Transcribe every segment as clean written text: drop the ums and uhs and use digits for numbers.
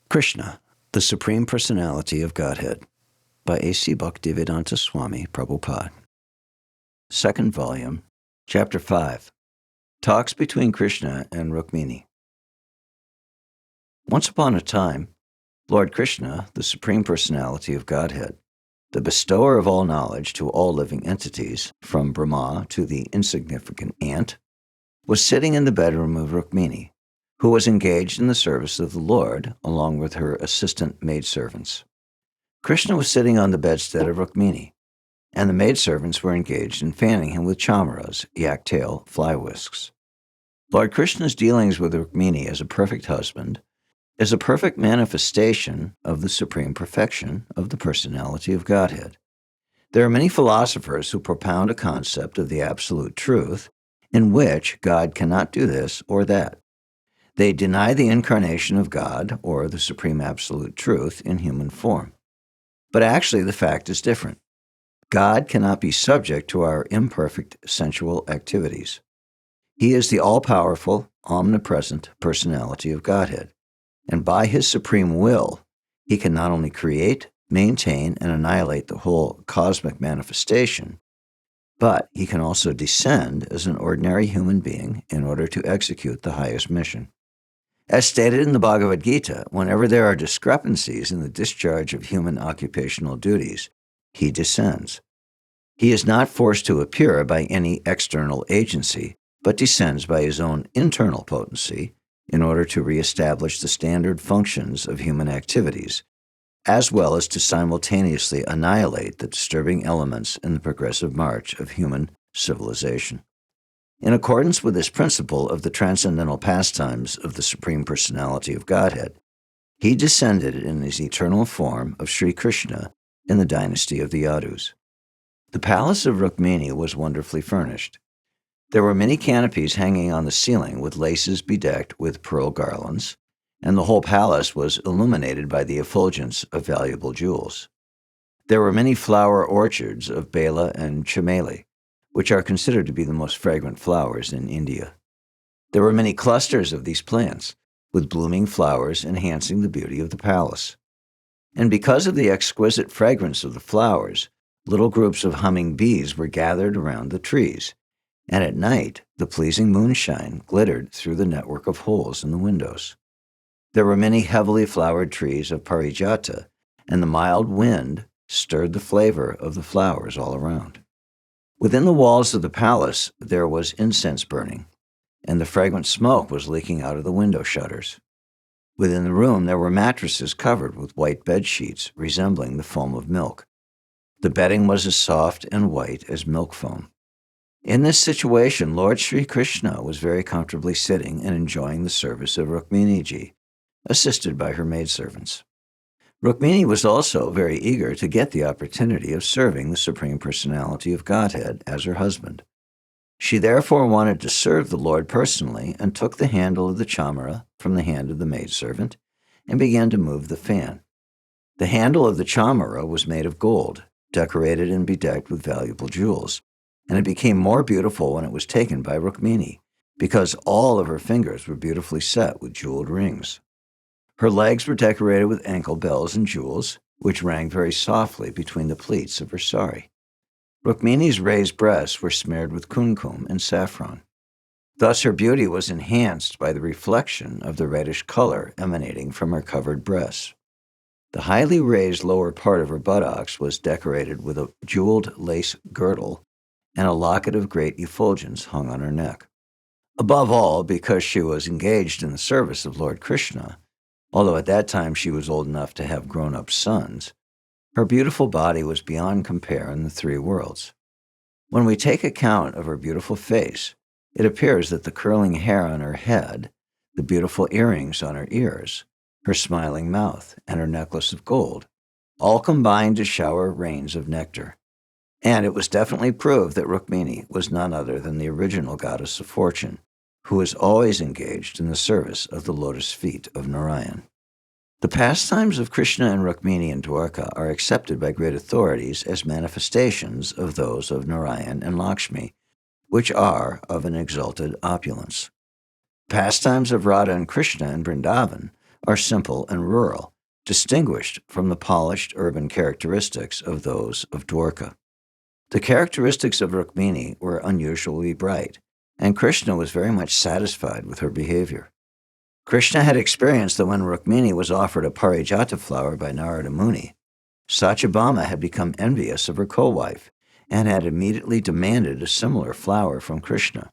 Krishna, the Supreme Personality of Godhead, by A.C. Bhaktivedanta Swami, Prabhupāda. Second volume, Chapter 5, Talks between Krishna and Rukmiṇī. Once upon a time, Lord Krishna, the Supreme Personality of Godhead, the bestower of all knowledge to all living entities, from Brahma to the insignificant ant, was sitting in the bedroom of Rukmiṇī, who was engaged in the service of the Lord, along with her assistant maidservants. Krishna was sitting on the bedstead of Rukmiṇī, and the maidservants were engaged in fanning him with chamaras, yak-tail fly whisks. Lord Krishna's dealings with Rukmiṇī as a perfect husband is a perfect manifestation of the supreme perfection of the personality of Godhead. There are many philosophers who propound a concept of the absolute truth in which God cannot do this or that. They deny the incarnation of God, or the supreme absolute truth, in human form. But actually, the fact is different. God cannot be subject to our imperfect sensual activities. He is the all-powerful, omnipresent personality of Godhead, and by His supreme will, He can not only create, maintain, and annihilate the whole cosmic manifestation, but He can also descend as an ordinary human being in order to execute the highest mission. As stated in the Bhagavad Gita, whenever there are discrepancies in the discharge of human occupational duties, He descends. He is not forced to appear by any external agency, but descends by His own internal potency in order to reestablish the standard functions of human activities, as well as to simultaneously annihilate the disturbing elements in the progressive march of human civilization. In accordance with this principle of the transcendental pastimes of the Supreme Personality of Godhead, He descended in His eternal form of Sri Krishna in the dynasty of the Yadus. The palace of Rukmiṇī was wonderfully furnished. There were many canopies hanging on the ceiling with laces bedecked with pearl garlands, and the whole palace was illuminated by the effulgence of valuable jewels. There were many flower orchards of Bela and Chameli, which are considered to be the most fragrant flowers in India. There were many clusters of these plants, with blooming flowers enhancing the beauty of the palace. And because of the exquisite fragrance of the flowers, little groups of humming bees were gathered around the trees, and at night the pleasing moonshine glittered through the network of holes in the windows. There were many heavily flowered trees of parijata, and the mild wind stirred the flavor of the flowers all around. Within the walls of the palace there was incense burning, and the fragrant smoke was leaking out of the window shutters. Within the room there were mattresses covered with white bed sheets resembling the foam of milk. The bedding was as soft and white as milk foam. In this situation, Lord Sri Krishna was very comfortably sitting and enjoying the service of Rukmiṇī, assisted by her maidservants. Rukmiṇī was also very eager to get the opportunity of serving the Supreme Personality of Godhead as her husband. She therefore wanted to serve the Lord personally and took the handle of the chamara from the hand of the maidservant and began to move the fan. The handle of the chamara was made of gold, decorated and bedecked with valuable jewels, and it became more beautiful when it was taken by Rukmiṇī, because all of her fingers were beautifully set with jeweled rings. Her legs were decorated with ankle bells and jewels, which rang very softly between the pleats of her sari. Rukmiṇī's raised breasts were smeared with kumkum and saffron. Thus her beauty was enhanced by the reflection of the reddish color emanating from her covered breasts. The highly raised lower part of her buttocks was decorated with a jeweled lace girdle, and a locket of great effulgence hung on her neck. Above all, because she was engaged in the service of Lord Krishna, although at that time she was old enough to have grown-up sons, her beautiful body was beyond compare in the three worlds. When we take account of her beautiful face, it appears that the curling hair on her head, the beautiful earrings on her ears, her smiling mouth, and her necklace of gold all combined to shower rains of nectar. And it was definitely proved that Rukmiṇī was none other than the original goddess of fortune, who is always engaged in the service of the lotus feet of Narayan. The pastimes of Krishna and Rukmiṇī in Dwarka are accepted by great authorities as manifestations of those of Narayan and Lakshmi, which are of an exalted opulence. Pastimes of Radha and Krishna in Vrindavan are simple and rural, distinguished from the polished urban characteristics of those of Dwarka. The characteristics of Rukmiṇī were unusually bright, and Krishna was very much satisfied with her behavior. Krishna had experienced that when Rukmiṇī was offered a parijata flower by Narada Muni, Satyabhama had become envious of her co-wife and had immediately demanded a similar flower from Krishna.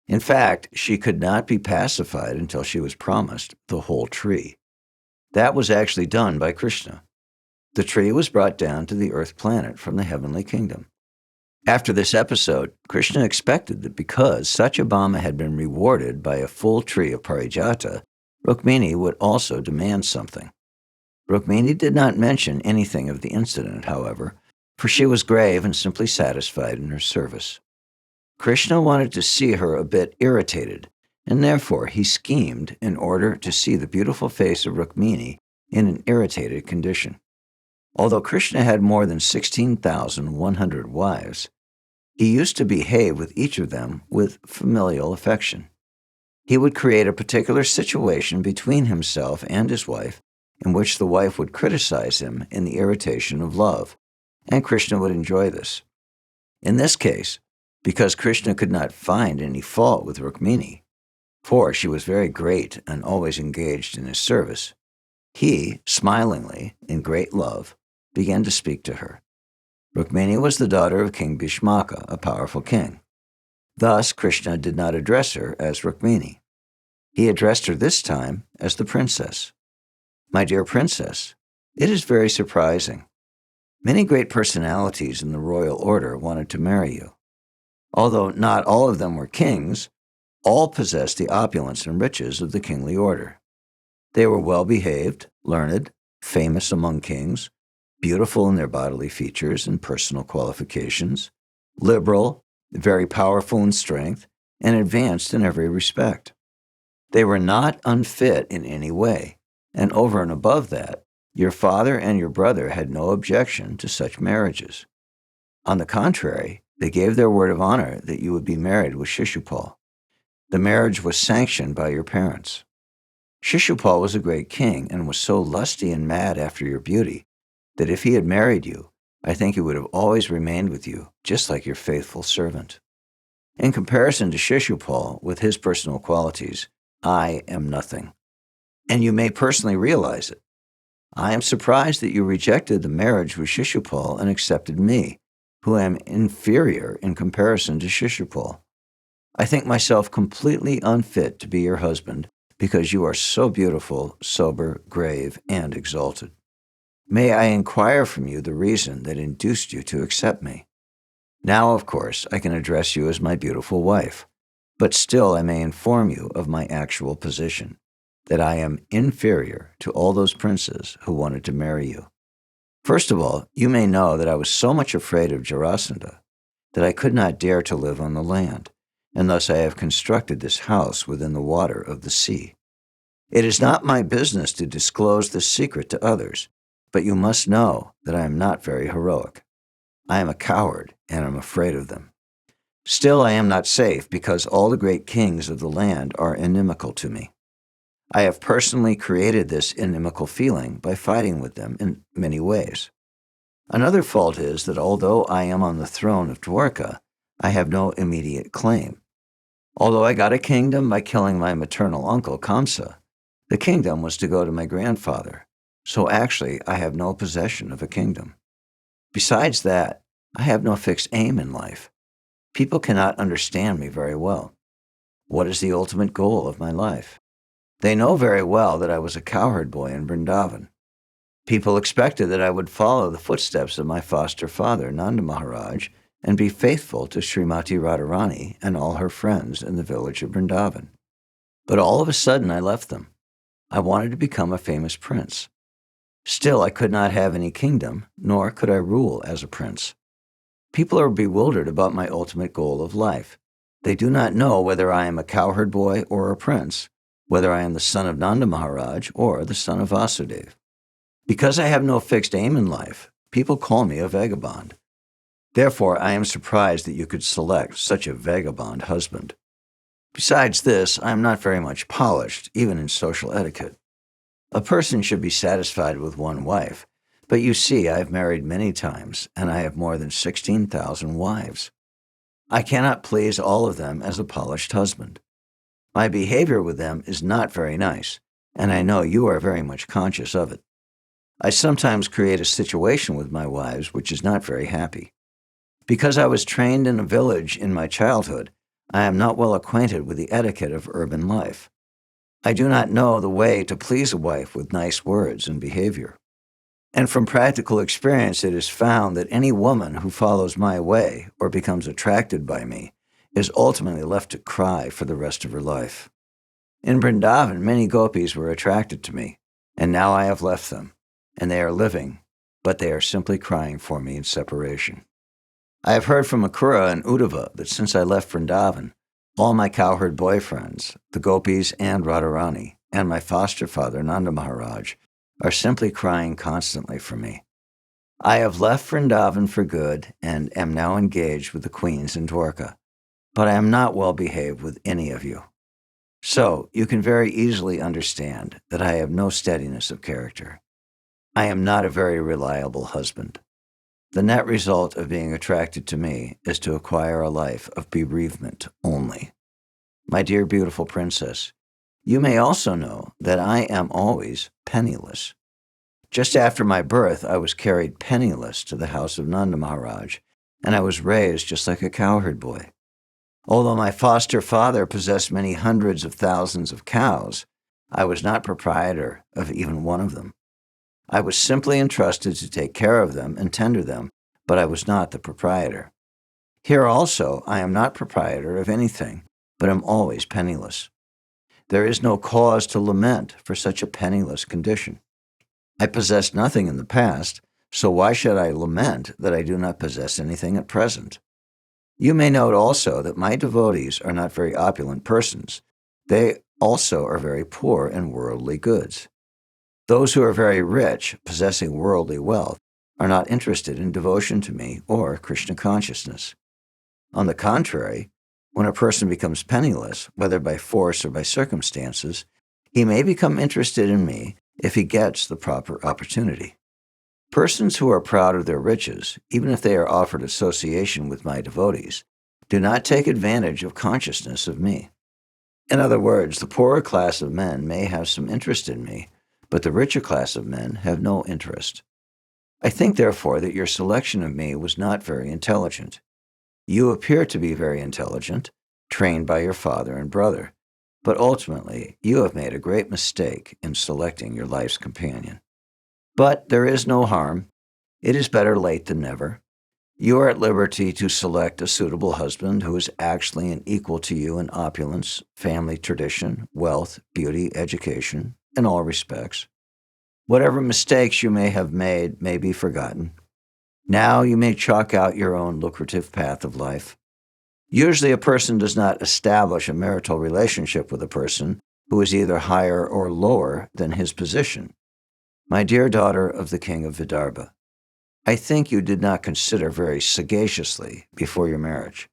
In fact, she could not be pacified until she was promised the whole tree. That was actually done by Krishna. The tree was brought down to the earth planet from the heavenly kingdom. After this episode, Krishna expected that because Satyabhama had been rewarded by a full tree of parijata, Rukmiṇī would also demand something. Rukmiṇī did not mention anything of the incident, however, for she was grave and simply satisfied in her service. Krishna wanted to see her a bit irritated, and therefore he schemed in order to see the beautiful face of Rukmiṇī in an irritated condition. Although Krishna had more than 16,100 wives, he used to behave with each of them with familial affection. He would create a particular situation between himself and his wife in which the wife would criticize him in the irritation of love, and Krishna would enjoy this. In this case, because Krishna could not find any fault with Rukmiṇī, for she was very great and always engaged in his service, he, smilingly, in great love, began to speak to her. Rukmiṇī was the daughter of King Bhishmaka, a powerful king. Thus, Krishna did not address her as Rukmiṇī. He addressed her this time as the princess. My dear princess, it is very surprising. Many great personalities in the royal order wanted to marry you. Although not all of them were kings, all possessed the opulence and riches of the kingly order. They were well-behaved, learned, famous among kings, beautiful in their bodily features and personal qualifications, liberal, very powerful in strength, and advanced in every respect. They were not unfit in any way, and over and above that, your father and your brother had no objection to such marriages. On the contrary, they gave their word of honor that you would be married with Shishupal. The marriage was sanctioned by your parents. Shishupal was a great king and was so lusty and mad after your beauty that if he had married you, I think he would have always remained with you, just like your faithful servant. In comparison to Shishupal, with his personal qualities, I am nothing. And you may personally realize it. I am surprised that you rejected the marriage with Shishupal and accepted me, who am inferior in comparison to Shishupal. I think myself completely unfit to be your husband because you are so beautiful, sober, grave, and exalted. May I inquire from you the reason that induced you to accept me? Now, of course, I can address you as my beautiful wife, but still I may inform you of my actual position, that I am inferior to all those princes who wanted to marry you. First of all, you may know that I was so much afraid of Jarasandha that I could not dare to live on the land, and thus I have constructed this house within the water of the sea. It is not my business to disclose this secret to others, but you must know that I am not very heroic. I am a coward, and am afraid of them. Still, I am not safe because all the great kings of the land are inimical to me. I have personally created this inimical feeling by fighting with them in many ways. Another fault is that although I am on the throne of Dwarka, I have no immediate claim. Although I got a kingdom by killing my maternal uncle Kamsa, the kingdom was to go to my grandfather, so actually I have no possession of a kingdom. Besides that, I have no fixed aim in life. People cannot understand me very well. What is the ultimate goal of my life? They know very well that I was a cowherd boy in Vrindavan. People expected that I would follow the footsteps of my foster father, Nanda Maharaj, and be faithful to Srimati Radharani and all her friends in the village of Vrindavan. But all of a sudden I left them. I wanted to become a famous prince. Still, I could not have any kingdom, nor could I rule as a prince. People are bewildered about my ultimate goal of life. They do not know whether I am a cowherd boy or a prince, whether I am the son of Nanda Maharaj or the son of Vyāsadeva. Because I have no fixed aim in life, people call me a vagabond. Therefore, I am surprised that you could select such a vagabond husband. Besides this, I am not very much polished, even in social etiquette. A person should be satisfied with one wife, but you see, I have married many times, and I have more than 16,000 wives. I cannot please all of them as a polished husband. My behavior with them is not very nice, and I know you are very much conscious of it. I sometimes create a situation with my wives which is not very happy. Because I was trained in a village in my childhood, I am not well acquainted with the etiquette of urban life. I do not know the way to please a wife with nice words and behavior. And from practical experience, it is found that any woman who follows my way or becomes attracted by me is ultimately left to cry for the rest of her life. In Vrindavan, many gopis were attracted to me, and now I have left them, and they are living, but they are simply crying for me in separation. I have heard from Mathura and Uddhava that since I left Vrindavan, all my cowherd boyfriends, the gopis and Radharani, and my foster father, Nanda Maharaj, are simply crying constantly for me. I have left Vrindavan for good and am now engaged with the queens in Dwarka, but I am not well behaved with any of you. So you can very easily understand that I have no steadiness of character. I am not a very reliable husband. The net result of being attracted to me is to acquire a life of bereavement only. My dear beautiful princess, you may also know that I am always penniless. Just after my birth, I was carried penniless to the house of Nanda Maharaj, and I was raised just like a cowherd boy. Although my foster father possessed many hundreds of thousands of cows, I was not proprietor of even one of them. I was simply entrusted to take care of them and tender them, but I was not the proprietor. Here also, I am not proprietor of anything, but am always penniless. There is no cause to lament for such a penniless condition. I possessed nothing in the past, so why should I lament that I do not possess anything at present? You may note also that my devotees are not very opulent persons. They also are very poor in worldly goods. Those who are very rich, possessing worldly wealth, are not interested in devotion to me or Krishna consciousness. On the contrary, when a person becomes penniless, whether by force or by circumstances, he may become interested in me if he gets the proper opportunity. Persons who are proud of their riches, even if they are offered association with my devotees, do not take advantage of consciousness of me. In other words, the poorer class of men may have some interest in me, but the richer class of men have no interest. I think, therefore, that your selection of me was not very intelligent. You appear to be very intelligent, trained by your father and brother, but ultimately you have made a great mistake in selecting your life's companion. But there is no harm. It is better late than never. You are at liberty to select a suitable husband who is actually an equal to you in opulence, family tradition, wealth, beauty, education, in all respects. Whatever mistakes you may have made may be forgotten. Now you may chalk out your own lucrative path of life. Usually a person does not establish a marital relationship with a person who is either higher or lower than his position. My dear daughter of the king of Vidarbha, I think you did not consider very sagaciously before your marriage.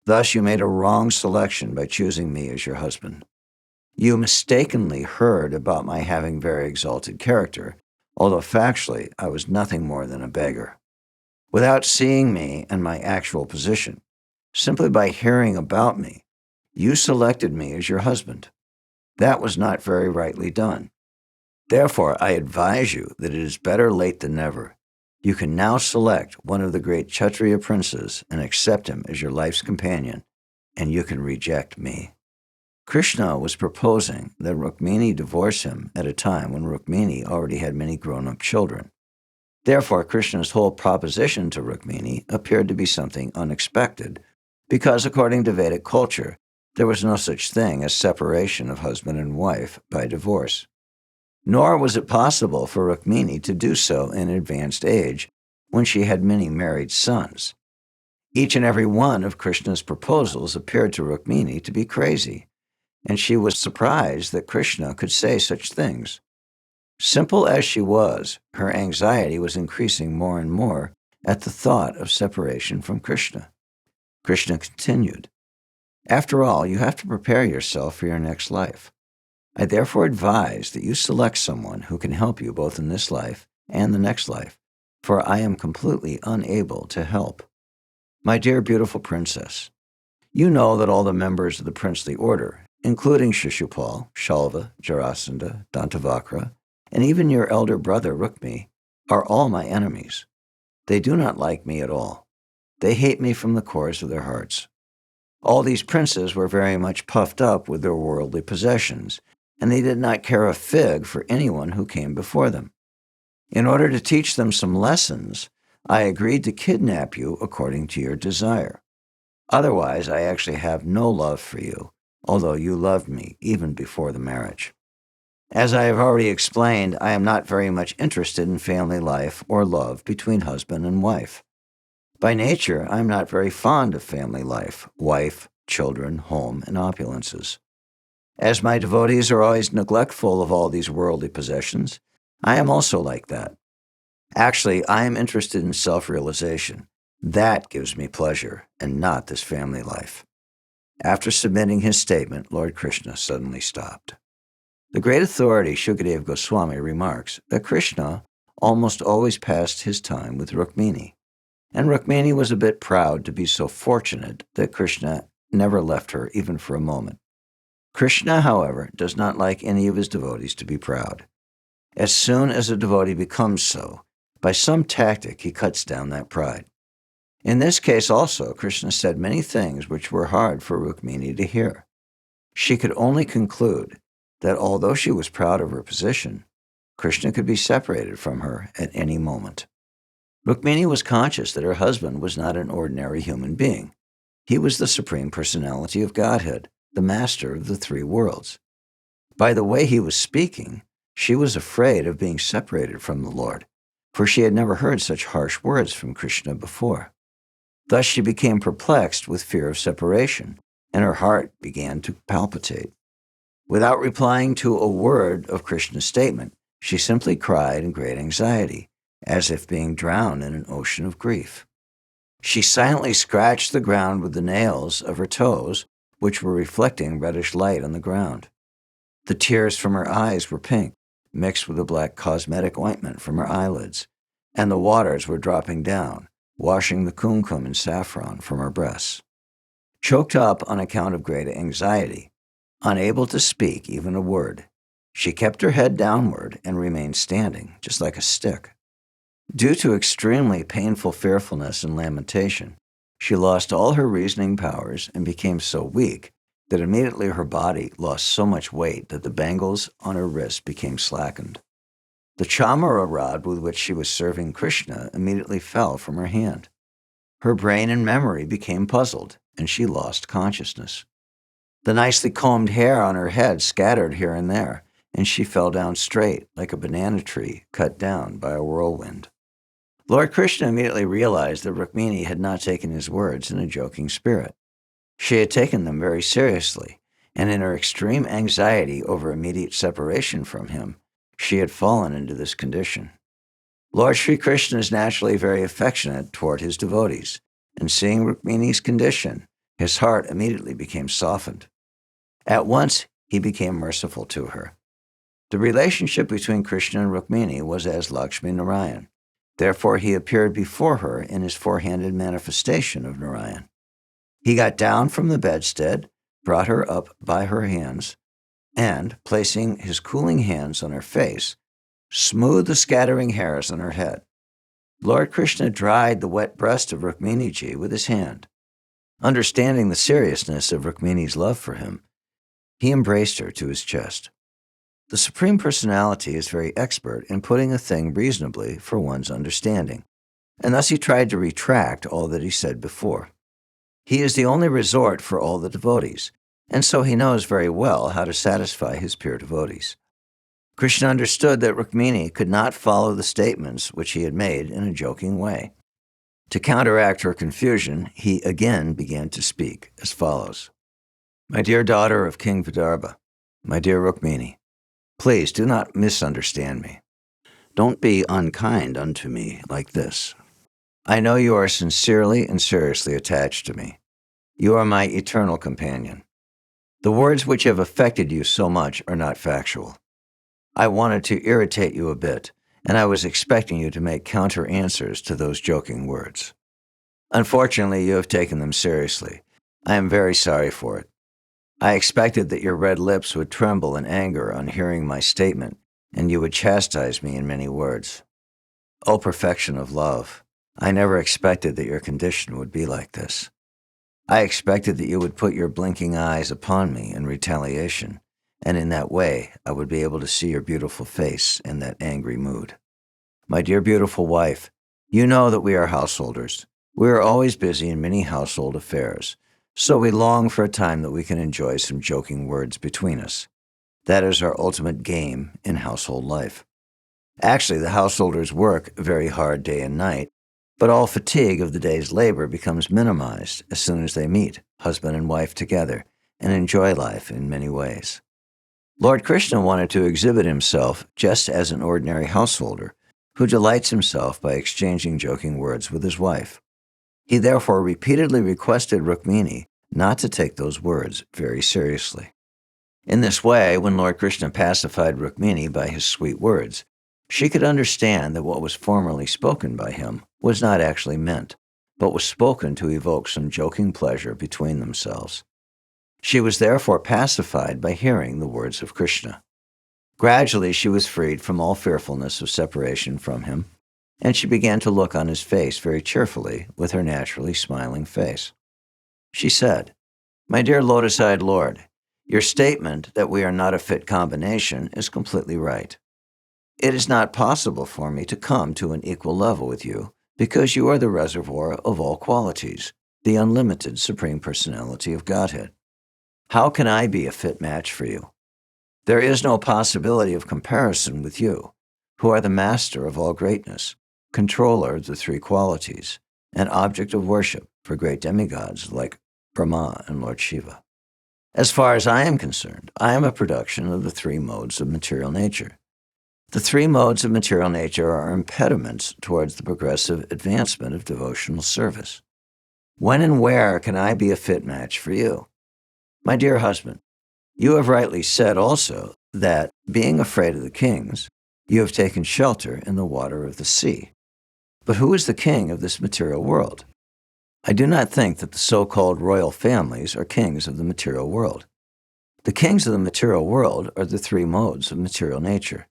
Thus you made a wrong selection by choosing me as your husband. You mistakenly heard about my having very exalted character, although factually I was nothing more than a beggar. Without seeing me and my actual position, simply by hearing about me, you selected me as your husband. That was not very rightly done. Therefore, I advise you that it is better late than never. You can now select one of the great Kshatriya princes and accept him as your life's companion, and you can reject me. Krishna was proposing that Rukmiṇī divorce him at a time when Rukmiṇī already had many grown-up children. Therefore, Krishna's whole proposition to Rukmiṇī appeared to be something unexpected, because according to Vedic culture, there was no such thing as separation of husband and wife by divorce. Nor was it possible for Rukmiṇī to do so in advanced age, when she had many married sons. Each and every one of Krishna's proposals appeared to Rukmiṇī to be crazy, and she was surprised that Krishna could say such things. Simple as she was, her anxiety was increasing more and more at the thought of separation from Krishna. Krishna continued, "After all, you have to prepare yourself for your next life. I therefore advise that you select someone who can help you both in this life and the next life, for I am completely unable to help. My dear beautiful princess, you know that all the members of the princely order, including Shishupal, Shalva, Jarasandha, Dantavakra, and even your elder brother Rukmiṇī, are all my enemies. They do not like me at all. They hate me from the cores of their hearts. All these princes were very much puffed up with their worldly possessions, and they did not care a fig for anyone who came before them. In order to teach them some lessons, I agreed to kidnap you according to your desire. Otherwise, I actually have no love for you, although you loved me even before the marriage. As I have already explained, I am not very much interested in family life or love between husband and wife. By nature, I am not very fond of family life, wife, children, home, and opulences. As my devotees are always neglectful of all these worldly possessions, I am also like that. Actually, I am interested in self-realization. That gives me pleasure, and not this family life. After submitting his statement, Lord Krishna suddenly stopped. The great authority Shukadeva Goswami remarks that Krishna almost always passed his time with Rukmiṇī, and Rukmiṇī was a bit proud to be so fortunate that Krishna never left her even for a moment. Krishna, however, does not like any of his devotees to be proud. As soon as a devotee becomes so, by some tactic he cuts down that pride. In this case also, Krishna said many things which were hard for Rukmiṇī to hear. She could only conclude that although she was proud of her position, Krishna could be separated from her at any moment. Rukmiṇī was conscious that her husband was not an ordinary human being. He was the Supreme Personality of Godhead, the master of the three worlds. By the way he was speaking, she was afraid of being separated from the Lord, for she had never heard such harsh words from Krishna before. Thus she became perplexed with fear of separation, and her heart began to palpitate. Without replying to a word of Krishna's statement, she simply cried in great anxiety, as if being drowned in an ocean of grief. She silently scratched the ground with the nails of her toes, which were reflecting reddish light on the ground. The tears from her eyes were pink, mixed with the black cosmetic ointment from her eyelids, and the waters were dropping down, washing the kumkum and saffron from her breasts. Choked up on account of great anxiety, unable to speak even a word, she kept her head downward and remained standing, just like a stick. Due to extremely painful fearfulness and lamentation, she lost all her reasoning powers and became so weak that immediately her body lost so much weight that the bangles on her wrists became slackened. The chamara rod with which she was serving Krishna immediately fell from her hand. Her brain and memory became puzzled, and she lost consciousness. The nicely combed hair on her head scattered here and there, and she fell down straight like a banana tree cut down by a whirlwind. Lord Krishna immediately realized that Rukmiṇī had not taken his words in a joking spirit. She had taken them very seriously, and in her extreme anxiety over immediate separation from him, she had fallen into this condition. Lord Sri Krishna is naturally very affectionate toward his devotees, and seeing Rukmiṇī's condition, his heart immediately became softened. At once, he became merciful to her. The relationship between Krishna and Rukmiṇī was as Lakshmi Narayan. Therefore, he appeared before her in his four-handed manifestation of Narayan. He got down from the bedstead, brought her up by her hands, and, placing his cooling hands on her face, smoothed the scattering hairs on her head. Lord Krishna dried the wet breast of Rukmiṇī with his hand. Understanding the seriousness of Rukmiṇī's love for him, he embraced her to his chest. The Supreme Personality is very expert in putting a thing reasonably for one's understanding, and thus he tried to retract all that he said before. He is the only resort for all the devotees, and so he knows very well how to satisfy his pure devotees. Krishna understood that Rukmiṇī could not follow the statements which he had made in a joking way. To counteract her confusion, he again began to speak as follows. My dear daughter of King Vidarbha, my dear Rukmiṇī, please do not misunderstand me. Don't be unkind unto me like this. I know you are sincerely and seriously attached to me. You are my eternal companion. The words which have affected you so much are not factual. I wanted to irritate you a bit, and I was expecting you to make counter answers to those joking words. Unfortunately, you have taken them seriously. I am very sorry for it. I expected that your red lips would tremble in anger on hearing my statement, and you would chastise me in many words. O perfection of love, I never expected that your condition would be like this. I expected that you would put your blinking eyes upon me in retaliation, and in that way I would be able to see your beautiful face in that angry mood. My dear beautiful wife, you know that we are householders. We are always busy in many household affairs, so we long for a time that we can enjoy some joking words between us. That is our ultimate game in household life. Actually, the householders work very hard day and night, but all fatigue of the day's labor becomes minimized as soon as they meet, husband and wife together, and enjoy life in many ways. Lord Krishna wanted to exhibit himself just as an ordinary householder who delights himself by exchanging joking words with his wife. He therefore repeatedly requested Rukmiṇī not to take those words very seriously. In this way, when Lord Krishna pacified Rukmiṇī by his sweet words, she could understand that what was formerly spoken by him was not actually meant, but was spoken to evoke some joking pleasure between themselves. She was therefore pacified by hearing the words of Krishna. Gradually, she was freed from all fearfulness of separation from him, and she began to look on his face very cheerfully with her naturally smiling face. She said, "My dear lotus-eyed Lord, your statement that we are not a fit combination is completely right. It is not possible for me to come to an equal level with you because you are the reservoir of all qualities, the unlimited Supreme Personality of Godhead. How can I be a fit match for you? There is no possibility of comparison with you, who are the master of all greatness, controller of the three qualities, and object of worship for great demigods like Brahma and Lord Shiva. As far as I am concerned, I am a production of the three modes of material nature. The three modes of material nature are impediments towards the progressive advancement of devotional service. When and where can I be a fit match for you? My dear husband, you have rightly said also that, being afraid of the kings, you have taken shelter in the water of the sea. But who is the king of this material world? I do not think that the so-called royal families are kings of the material world. The kings of the material world are the three modes of material nature.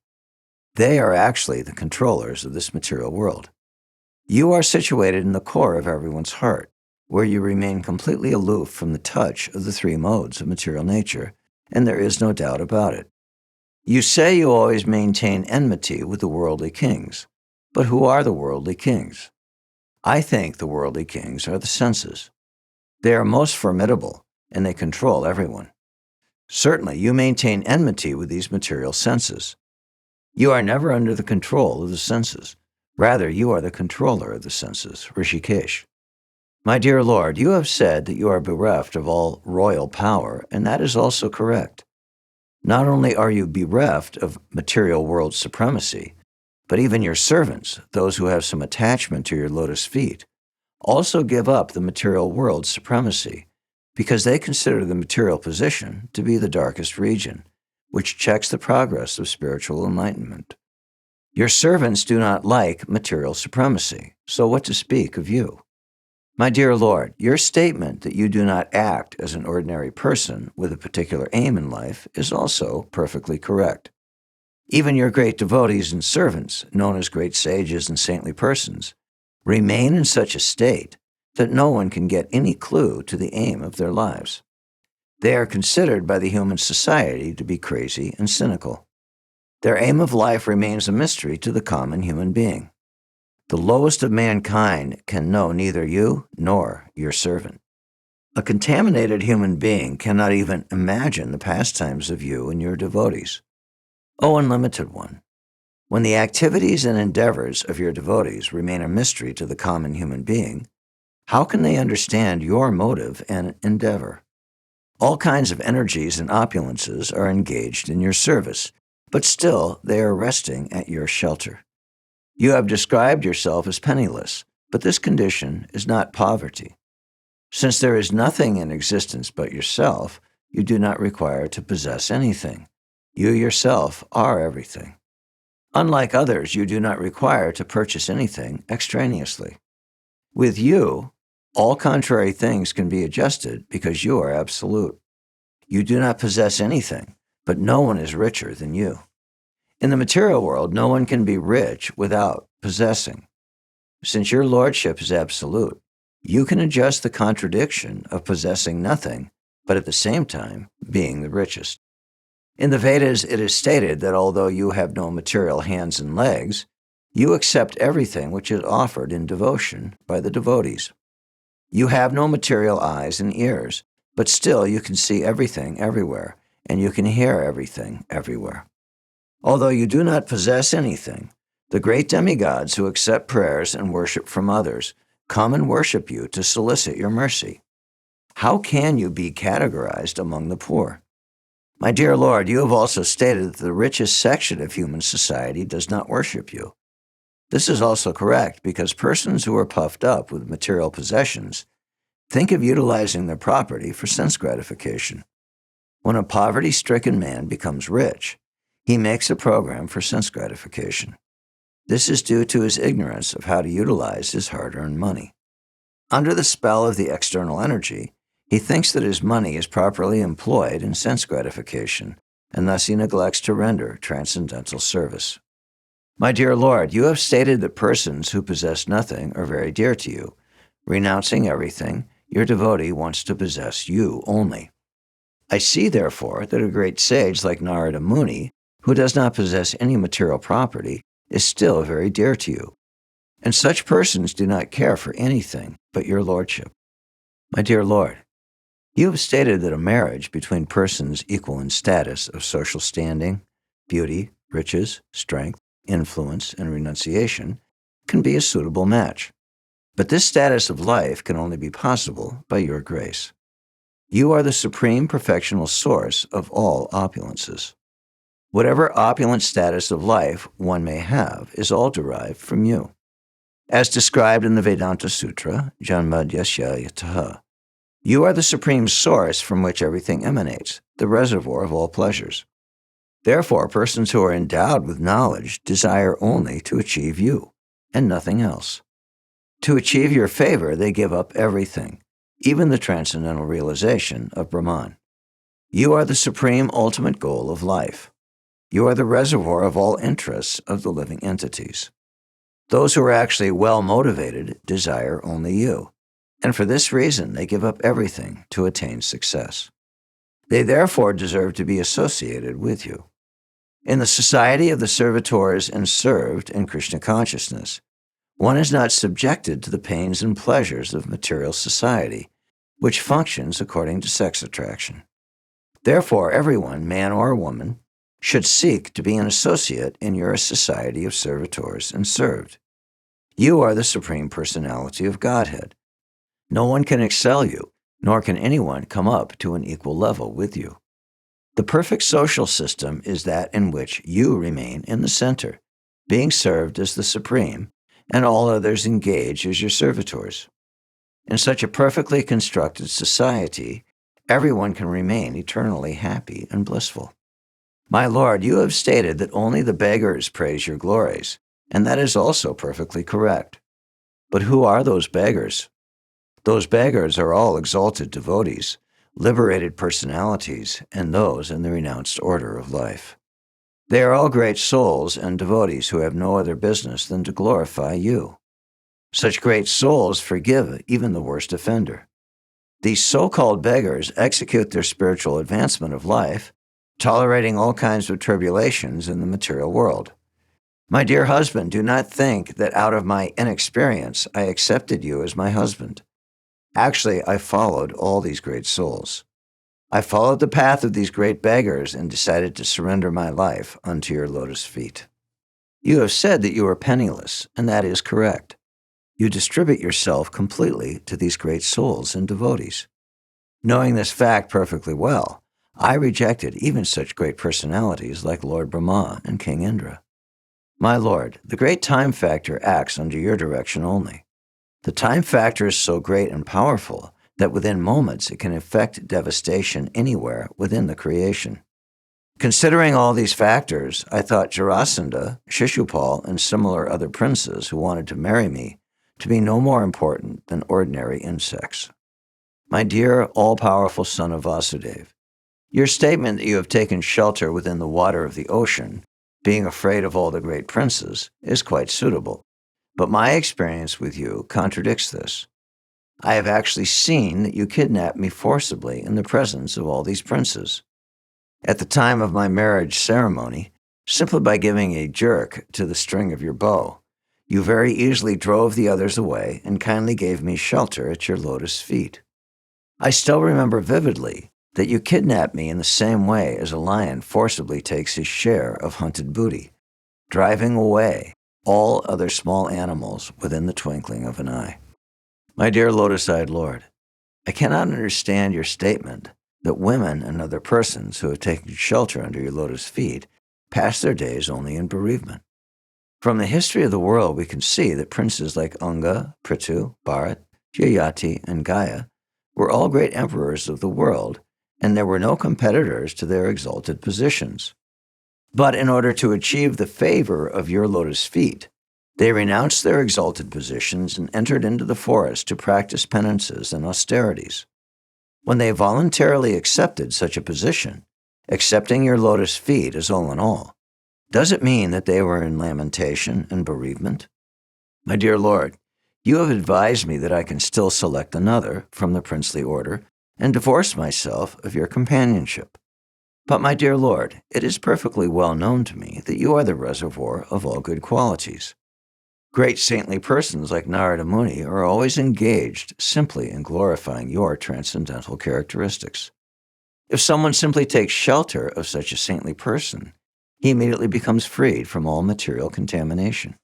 They are actually the controllers of this material world. You are situated in the core of everyone's heart, where you remain completely aloof from the touch of the three modes of material nature, and there is no doubt about it. You say you always maintain enmity with the worldly kings, but who are the worldly kings? I think the worldly kings are the senses. They are most formidable, and they control everyone. Certainly, you maintain enmity with these material senses. You are never under the control of the senses. Rather, you are the controller of the senses, Rishikesh. My dear Lord, you have said that you are bereft of all royal power, and that is also correct. Not only are you bereft of material world supremacy, but even your servants, those who have some attachment to your lotus feet, also give up the material world's supremacy because they consider the material position to be the darkest region, which checks the progress of spiritual enlightenment. Your servants do not like material supremacy, so what to speak of you? My dear Lord, your statement that you do not act as an ordinary person with a particular aim in life is also perfectly correct. Even your great devotees and servants, known as great sages and saintly persons, remain in such a state that no one can get any clue to the aim of their lives. They are considered by the human society to be crazy and cynical. Their aim of life remains a mystery to the common human being. The lowest of mankind can know neither you nor your servant. A contaminated human being cannot even imagine the pastimes of you and your devotees. O Unlimited One, when the activities and endeavors of your devotees remain a mystery to the common human being, how can they understand your motive and endeavor? All kinds of energies and opulences are engaged in your service, but still they are resting at your shelter. You have described yourself as penniless, but this condition is not poverty. Since there is nothing in existence but yourself, you do not require to possess anything. You yourself are everything. Unlike others, you do not require to purchase anything extraneously. With you, all contrary things can be adjusted because you are absolute. You do not possess anything, but no one is richer than you. In the material world, no one can be rich without possessing. Since your lordship is absolute, you can adjust the contradiction of possessing nothing, but at the same time being the richest. In the Vedas, it is stated that although you have no material hands and legs, you accept everything which is offered in devotion by the devotees. You have no material eyes and ears, but still you can see everything everywhere, and you can hear everything everywhere. Although you do not possess anything, the great demigods who accept prayers and worship from others come and worship you to solicit your mercy. How can you be categorized among the poor? My dear Lord, you have also stated that the richest section of human society does not worship you. This is also correct because persons who are puffed up with material possessions think of utilizing their property for sense gratification. When a poverty-stricken man becomes rich, he makes a program for sense gratification. This is due to his ignorance of how to utilize his hard-earned money. Under the spell of the external energy, he thinks that his money is properly employed in sense gratification, and thus he neglects to render transcendental service. My dear Lord, you have stated that persons who possess nothing are very dear to you. Renouncing everything, your devotee wants to possess you only. I see, therefore, that a great sage like Narada Muni, who does not possess any material property, is still very dear to you. And such persons do not care for anything but your lordship. My dear Lord, you have stated that a marriage between persons equal in status of social standing, beauty, riches, strength, influence, and renunciation can be a suitable match. But this status of life can only be possible by your grace. You are the supreme perfectional source of all opulences. Whatever opulent status of life one may have is all derived from you. As described in the Vedanta Sutra, Janma-Yasya Yataha, you are the supreme source from which everything emanates, the reservoir of all pleasures. Therefore, persons who are endowed with knowledge desire only to achieve you, and nothing else. To achieve your favor, they give up everything, even the transcendental realization of Brahman. You are the supreme ultimate goal of life. You are the reservoir of all interests of the living entities. Those who are actually well-motivated desire only you, and for this reason they give up everything to attain success. They therefore deserve to be associated with you. In the society of the servitors and served in Krishna consciousness, one is not subjected to the pains and pleasures of material society, which functions according to sex attraction. Therefore, everyone, man or woman, should seek to be an associate in your society of servitors and served. You are the Supreme Personality of Godhead. No one can excel you, nor can anyone come up to an equal level with you. The perfect social system is that in which you remain in the center, being served as the Supreme, and all others engage as your servitors. In such a perfectly constructed society, everyone can remain eternally happy and blissful. My Lord, you have stated that only the beggars praise your glories, and that is also perfectly correct. But who are those beggars? Those beggars are all exalted devotees, liberated personalities, and those in the renounced order of life. They are all great souls and devotees who have no other business than to glorify you. Such great souls forgive even the worst offender. These so-called beggars execute their spiritual advancement of life, tolerating all kinds of tribulations in the material world. My dear husband, do not think that out of my inexperience I accepted you as my husband. Actually, I followed all these great souls. I followed the path of these great beggars and decided to surrender my life unto your lotus feet. You have said that you are penniless, and that is correct. You distribute yourself completely to these great souls and devotees. Knowing this fact perfectly well, I rejected even such great personalities like Lord Brahma and King Indra. My Lord, the great time factor acts under your direction only. The time factor is so great and powerful that within moments it can effect devastation anywhere within the creation. Considering all these factors, I thought Jarasandha, Shishupal, and similar other princes who wanted to marry me to be no more important than ordinary insects. My dear, all-powerful son of Vāsadeva, your statement that you have taken shelter within the water of the ocean, being afraid of all the great princes, is quite suitable. But my experience with you contradicts this. I have actually seen that you kidnapped me forcibly in the presence of all these princes. At the time of my marriage ceremony, simply by giving a jerk to the string of your bow, you very easily drove the others away and kindly gave me shelter at your lotus feet. I still remember vividly that you kidnapped me in the same way as a lion forcibly takes his share of hunted booty, driving away all other small animals within the twinkling of an eye. My dear lotus-eyed Lord, I cannot understand your statement that women and other persons who have taken shelter under your lotus feet pass their days only in bereavement. From the history of the world, we can see that princes like Anga, Prithu, Bharat, Yayati, and Gaya were all great emperors of the world, and there were no competitors to their exalted positions. But in order to achieve the favor of your lotus feet, they renounced their exalted positions and entered into the forest to practice penances and austerities. When they voluntarily accepted such a position, accepting your lotus feet as all in all, does it mean that they were in lamentation and bereavement? My dear Lord, you have advised me that I can still select another from the princely order and divorce myself of your companionship. But my dear Lord, it is perfectly well known to me that you are the reservoir of all good qualities. Great saintly persons like Narada Muni are always engaged simply in glorifying your transcendental characteristics. If someone simply takes shelter of such a saintly person, he immediately becomes freed from all material contamination.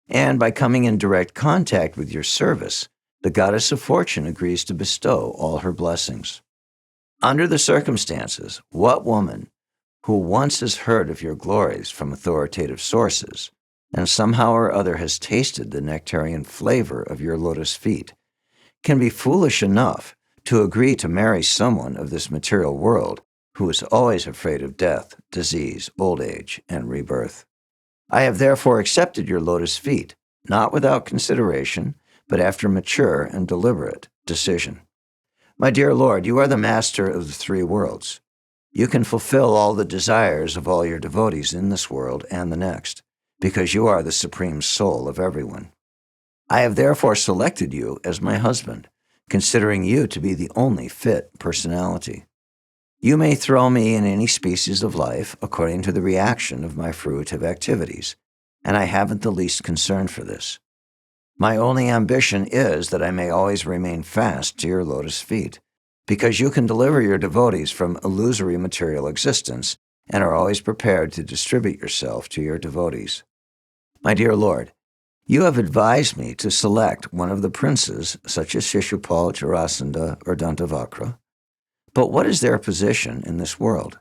And by coming in direct contact with your service, the goddess of fortune agrees to bestow all her blessings. Under the circumstances, what woman who once has heard of your glories from authoritative sources and somehow or other has tasted the nectarian flavor of your lotus feet can be foolish enough to agree to marry someone of this material world who is always afraid of death, disease, old age, and rebirth? I have therefore accepted your lotus feet, not without consideration, but after mature and deliberate decision. My dear Lord, you are the master of the three worlds. You can fulfill all the desires of all your devotees in this world and the next, because you are the supreme soul of everyone. I have therefore selected you as my husband, considering you to be the only fit personality. You may throw me in any species of life according to the reaction of my fruitive activities, and I haven't the least concern for this. My only ambition is that I may always remain fast to your lotus feet, because you can deliver your devotees from illusory material existence and are always prepared to distribute yourself to your devotees. My dear Lord, you have advised me to select one of the princes, such as Shishupal, Jarasandha, or Dantavakra. But what is their position in this world?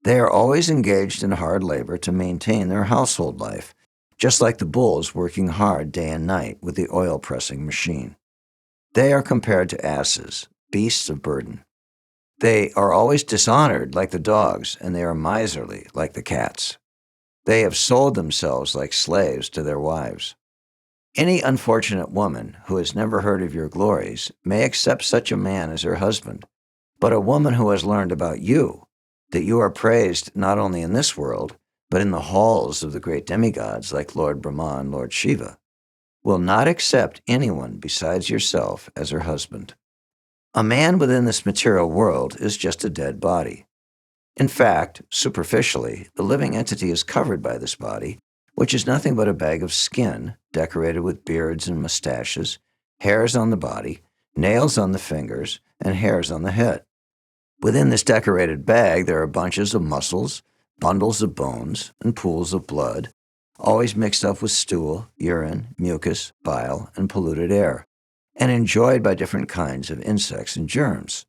They are always engaged in hard labor to maintain their household life, just like the bulls working hard day and night with the oil-pressing machine. They are compared to asses, beasts of burden. They are always dishonored like the dogs, and they are miserly like the cats. They have sold themselves like slaves to their wives. Any unfortunate woman who has never heard of your glories may accept such a man as her husband, but a woman who has learned about you, that you are praised not only in this world, but in the halls of the great demigods like Lord Brahma and Lord Shiva, will not accept anyone besides yourself as her husband. A man within this material world is just a dead body. In fact, superficially, the living entity is covered by this body, which is nothing but a bag of skin decorated with beards and mustaches, hairs on the body, nails on the fingers, and hairs on the head. Within this decorated bag, there are bunches of muscles, bundles of bones, and pools of blood, always mixed up with stool, urine, mucus, bile, and polluted air, and enjoyed by different kinds of insects and germs.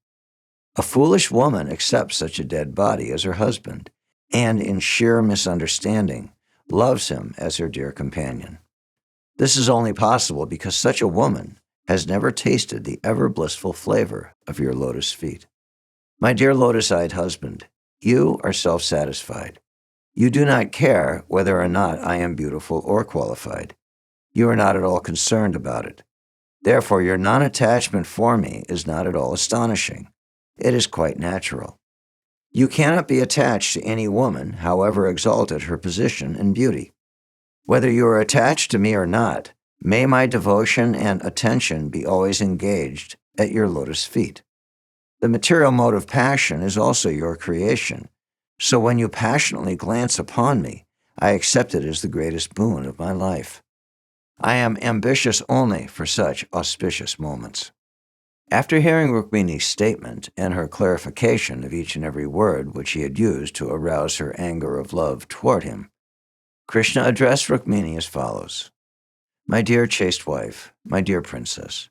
A foolish woman accepts such a dead body as her husband, and in sheer misunderstanding, loves him as her dear companion. This is only possible because such a woman has never tasted the ever-blissful flavor of your lotus feet. My dear lotus-eyed husband, you are self-satisfied. You do not care whether or not I am beautiful or qualified. You are not at all concerned about it. Therefore, your non-attachment for me is not at all astonishing. It is quite natural. You cannot be attached to any woman, however exalted her position and beauty. Whether you are attached to me or not, may my devotion and attention be always engaged at your lotus feet. The material mode of passion is also your creation, so when you passionately glance upon me, I accept it as the greatest boon of my life. I am ambitious only for such auspicious moments. After hearing Rukmiṇī's statement and her clarification of each and every word which he had used to arouse her anger of love toward him, Krishna addressed Rukmiṇī as follows: My dear chaste wife, my dear princess,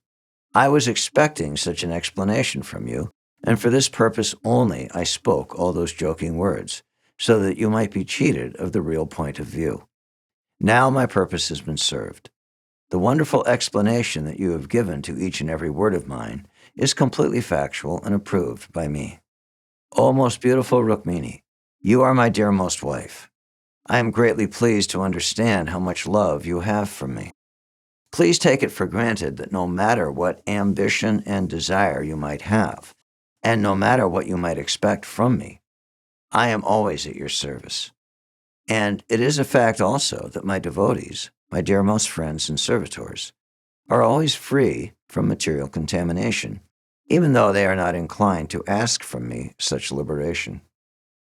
I was expecting such an explanation from you, and for this purpose only I spoke all those joking words, so that you might be cheated of the real point of view. Now my purpose has been served. The wonderful explanation that you have given to each and every word of mine is completely factual and approved by me. O most beautiful Rukmiṇī, you are my dearmost wife. I am greatly pleased to understand how much love you have for me. Please take it for granted that no matter what ambition and desire you might have, and no matter what you might expect from me, I am always at your service. And it is a fact also that my devotees, my dearmost friends and servitors, are always free from material contamination, even though they are not inclined to ask from me such liberation.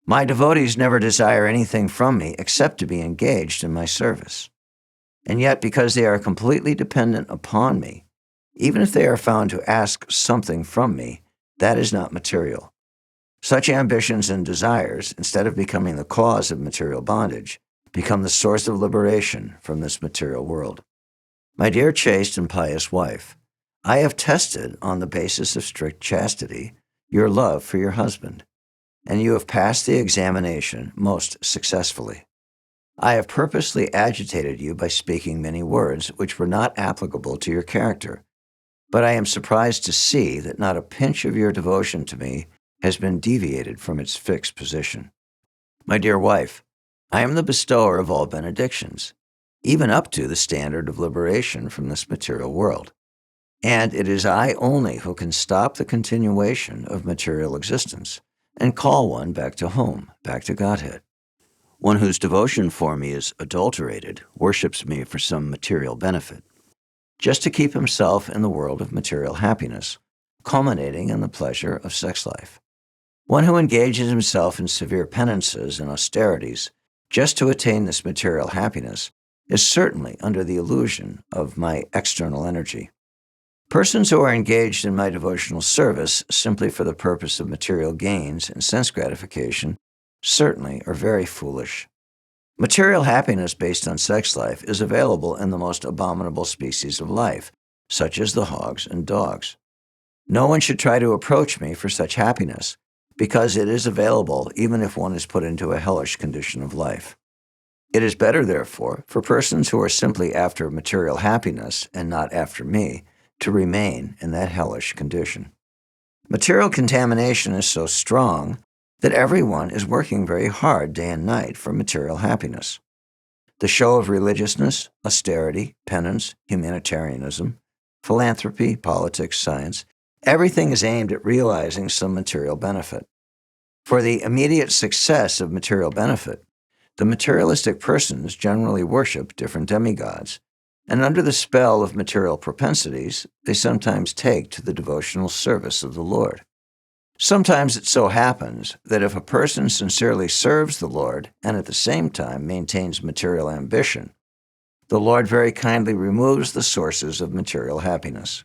My devotees never desire anything from me except to be engaged in my service. And yet, because they are completely dependent upon me, even if they are found to ask something from me, that is not material. Such ambitions and desires, instead of becoming the cause of material bondage, become the source of liberation from this material world. My dear chaste and pious wife, I have tested on the basis of strict chastity your love for your husband, and you have passed the examination most successfully. I have purposely agitated you by speaking many words which were not applicable to your character, but I am surprised to see that not a pinch of your devotion to me has been deviated from its fixed position. My dear wife, I am the bestower of all benedictions, even up to the standard of liberation from this material world. And it is I only who can stop the continuation of material existence and call one back to home, back to Godhead. One whose devotion for me is adulterated worships me for some material benefit, just to keep himself in the world of material happiness, culminating in the pleasure of sex life. One who engages himself in severe penances and austerities just to attain this material happiness is certainly under the illusion of my external energy. Persons who are engaged in my devotional service simply for the purpose of material gains and sense gratification certainly are very foolish. Material happiness based on sex life is available in the most abominable species of life, such as the hogs and dogs. No one should try to approach me for such happiness, because it is available even if one is put into a hellish condition of life. It is better, therefore, for persons who are simply after material happiness and not after me to remain in that hellish condition. Material contamination is so strong that everyone is working very hard day and night for material happiness. The show of religiousness, austerity, penance, humanitarianism, philanthropy, politics, science, everything is aimed at realizing some material benefit. For the immediate success of material benefit, the materialistic persons generally worship different demigods, and under the spell of material propensities, they sometimes take to the devotional service of the Lord. Sometimes it so happens that if a person sincerely serves the Lord and at the same time maintains material ambition, the Lord very kindly removes the sources of material happiness.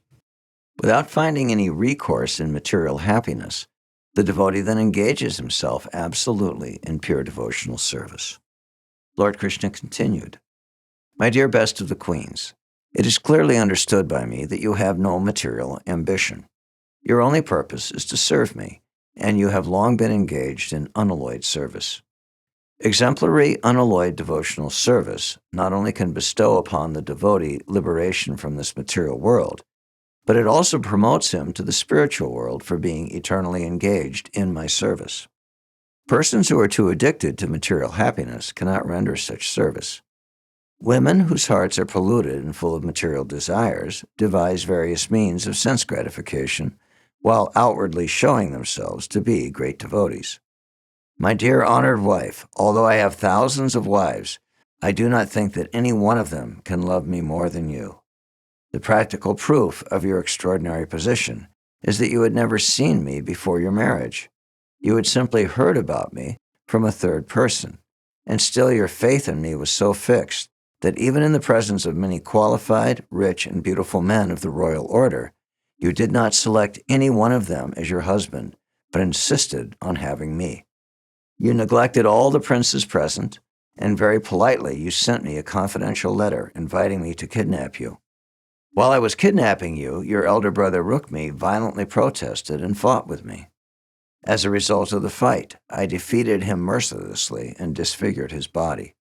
Without finding any recourse in material happiness, the devotee then engages himself absolutely in pure devotional service. Lord Krishna continued, My dear best of the queens, it is clearly understood by me that you have no material ambition. Your only purpose is to serve me, and you have long been engaged in unalloyed service. Exemplary, unalloyed devotional service not only can bestow upon the devotee liberation from this material world, but it also promotes him to the spiritual world for being eternally engaged in my service. Persons who are too addicted to material happiness cannot render such service. Women whose hearts are polluted and full of material desires devise various means of sense gratification while outwardly showing themselves to be great devotees. My dear honored wife, although I have thousands of wives, I do not think that any one of them can love me more than you. The practical proof of your extraordinary position is that you had never seen me before your marriage. You had simply heard about me from a third person, and still your faith in me was so fixed that even in the presence of many qualified, rich, and beautiful men of the royal order, you did not select any one of them as your husband, but insisted on having me. You neglected all the princes present, and very politely you sent me a confidential letter inviting me to kidnap you. While I was kidnapping you, your elder brother Rukmiṇī violently protested and fought with me. As a result of the fight, I defeated him mercilessly and disfigured his body.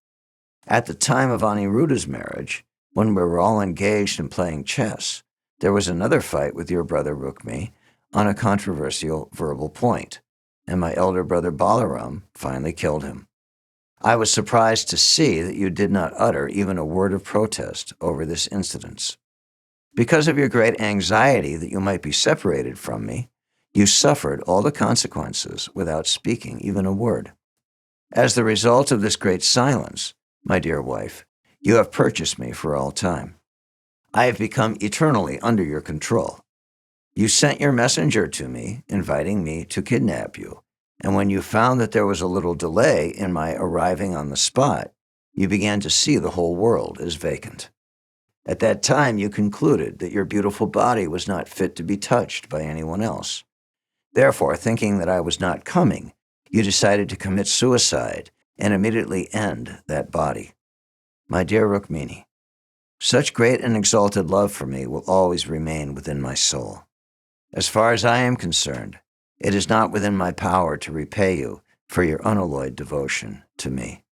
At the time of Aniruddha's marriage, when we were all engaged in playing chess, there was another fight with your brother Rukmiṇī on a controversial verbal point, and my elder brother Balaram finally killed him. I was surprised to see that you did not utter even a word of protest over this incident. Because of your great anxiety that you might be separated from me, you suffered all the consequences without speaking even a word. As the result of this great silence, my dear wife, you have purchased me for all time. I have become eternally under your control. You sent your messenger to me, inviting me to kidnap you, and when you found that there was a little delay in my arriving on the spot, you began to see the whole world as vacant. At that time, you concluded that your beautiful body was not fit to be touched by anyone else. Therefore, thinking that I was not coming, you decided to commit suicide and immediately end that body. My dear Rukmiṇī, such great and exalted love for me will always remain within my soul. As far as I am concerned, it is not within my power to repay you for your unalloyed devotion to me.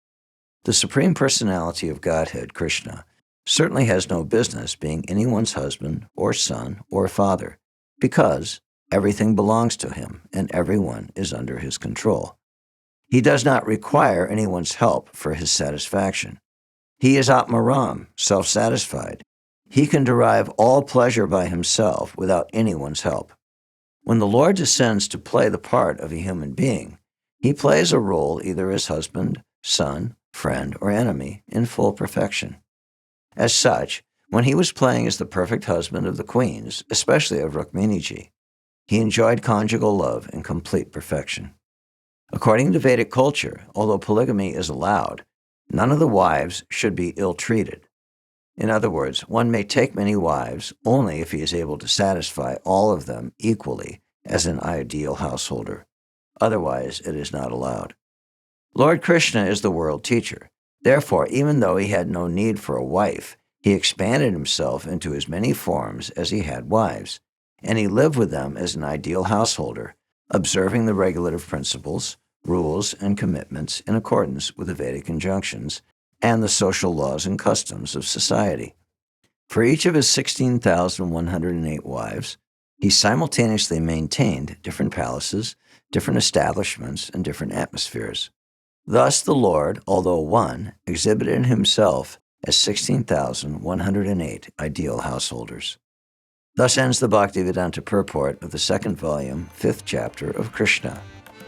The Supreme Personality of Godhead, Krishna, certainly has no business being anyone's husband or son or father, because everything belongs to him and everyone is under his control. He does not require anyone's help for his satisfaction. He is Atmaram, self-satisfied. He can derive all pleasure by himself without anyone's help. When the Lord descends to play the part of a human being, he plays a role either as husband, son, friend, or enemy in full perfection. As such, when he was playing as the perfect husband of the queens, especially of Rukmiṇī, he enjoyed conjugal love in complete perfection. According to Vedic culture, although polygamy is allowed, none of the wives should be ill-treated. In other words, one may take many wives only if he is able to satisfy all of them equally as an ideal householder. Otherwise, it is not allowed. Lord Krishna is the world teacher. Therefore, even though he had no need for a wife, he expanded himself into as many forms as he had wives, and he lived with them as an ideal householder, observing the regulative principles, rules, and commitments in accordance with the Vedic injunctions and the social laws and customs of society. For each of his 16,108 wives, he simultaneously maintained different palaces, different establishments, and different atmospheres. Thus the Lord, although one, exhibited himself as 16,108 ideal householders. Thus ends the Bhaktivedanta purport of the second volume, 5th chapter of Kṛṣṇa,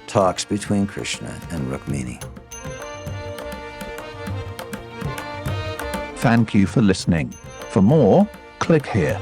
Talks between Krishna and Rukmiṇī. Thank you for listening. For more, click here.